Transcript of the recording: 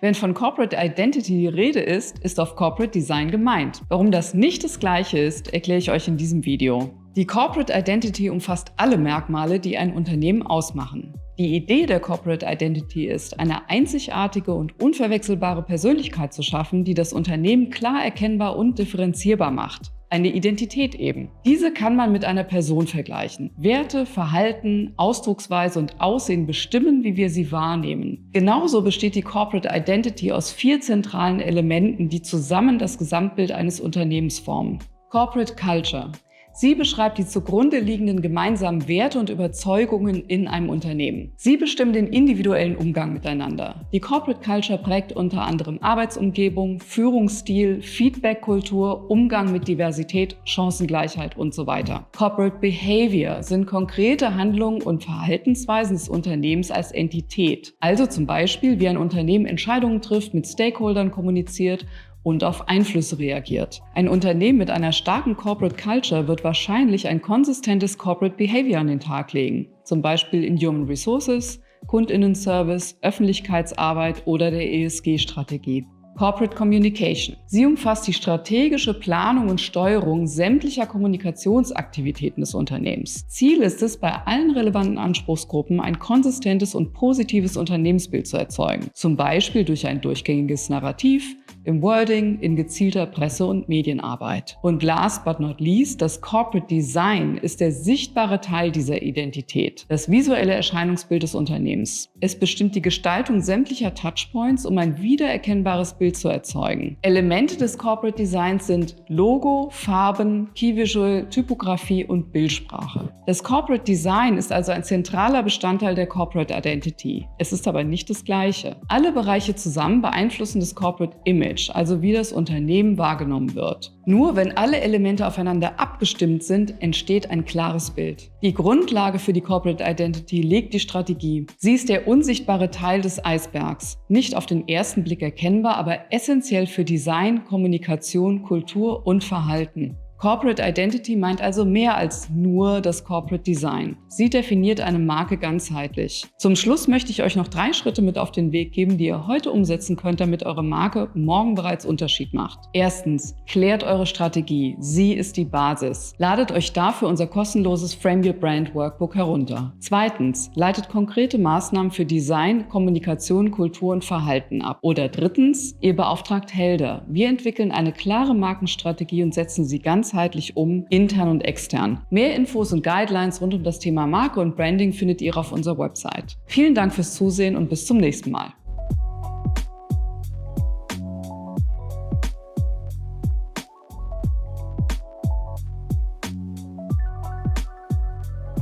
Wenn von Corporate Identity die Rede ist, ist auf Corporate Design gemeint. Warum das nicht das Gleiche ist, erkläre ich euch in diesem Video. Die Corporate Identity umfasst alle Merkmale, die ein Unternehmen ausmachen. Die Idee der Corporate Identity ist, eine einzigartige und unverwechselbare Persönlichkeit zu schaffen, die das Unternehmen klar erkennbar und differenzierbar macht. Eine Identität eben. Diese kann man mit einer Person vergleichen. Werte, Verhalten, Ausdrucksweise und Aussehen bestimmen, wie wir sie wahrnehmen. Genauso besteht die Corporate Identity aus 4 zentralen Elementen, die zusammen das Gesamtbild eines Unternehmens formen. Corporate Culture. Sie beschreibt die zugrunde liegenden gemeinsamen Werte und Überzeugungen in einem Unternehmen. Sie bestimmen den individuellen Umgang miteinander. Die Corporate Culture prägt unter anderem Arbeitsumgebung, Führungsstil, Feedback-Kultur, Umgang mit Diversität, Chancengleichheit und so weiter. Corporate Behavior sind konkrete Handlungen und Verhaltensweisen des Unternehmens als Entität. Also zum Beispiel, wie ein Unternehmen Entscheidungen trifft, mit Stakeholdern kommuniziert und auf Einflüsse reagiert. Ein Unternehmen mit einer starken Corporate Culture wird wahrscheinlich ein konsistentes Corporate Behavior an den Tag legen, zum Beispiel in Human Resources, Kundinnenservice, Öffentlichkeitsarbeit oder der ESG-Strategie. Corporate Communication. Sie umfasst die strategische Planung und Steuerung sämtlicher Kommunikationsaktivitäten des Unternehmens. Ziel ist es, bei allen relevanten Anspruchsgruppen ein konsistentes und positives Unternehmensbild zu erzeugen, zum Beispiel durch ein durchgängiges Narrativ, im Wording, in gezielter Presse- und Medienarbeit. Und last but not least, das Corporate Design ist der sichtbare Teil dieser Identität, das visuelle Erscheinungsbild des Unternehmens. Es bestimmt die Gestaltung sämtlicher Touchpoints, um ein wiedererkennbares Bild zu erzeugen. Elemente des Corporate Designs sind Logo, Farben, Key Visual, Typografie und Bildsprache. Das Corporate Design ist also ein zentraler Bestandteil der Corporate Identity. Es ist aber nicht das Gleiche. Alle Bereiche zusammen beeinflussen das Corporate Image, also wie das Unternehmen wahrgenommen wird. Nur wenn alle Elemente aufeinander abgestimmt sind, entsteht ein klares Bild. Die Grundlage für die Corporate Identity legt die Strategie. Sie ist der unsichtbare Teil des Eisbergs. Nicht auf den ersten Blick erkennbar, aber essentiell für Design, Kommunikation, Kultur und Verhalten. Corporate Identity meint also mehr als nur das Corporate Design. Sie definiert eine Marke ganzheitlich. Zum Schluss möchte ich euch noch 3 Schritte mit auf den Weg geben, die ihr heute umsetzen könnt, damit eure Marke morgen bereits Unterschied macht. Erstens, klärt eure Strategie. Sie ist die Basis. Ladet euch dafür unser kostenloses Frame Your Brand Workbook herunter. Zweitens, leitet konkrete Maßnahmen für Design, Kommunikation, Kultur und Verhalten ab. Oder drittens, ihr beauftragt Helder. Wir entwickeln eine klare Markenstrategie und setzen sie ganzheitlich um, intern und extern. Mehr Infos und Guidelines rund um das Thema Marke und Branding findet ihr auf unserer Website. Vielen Dank fürs Zusehen und bis zum nächsten Mal.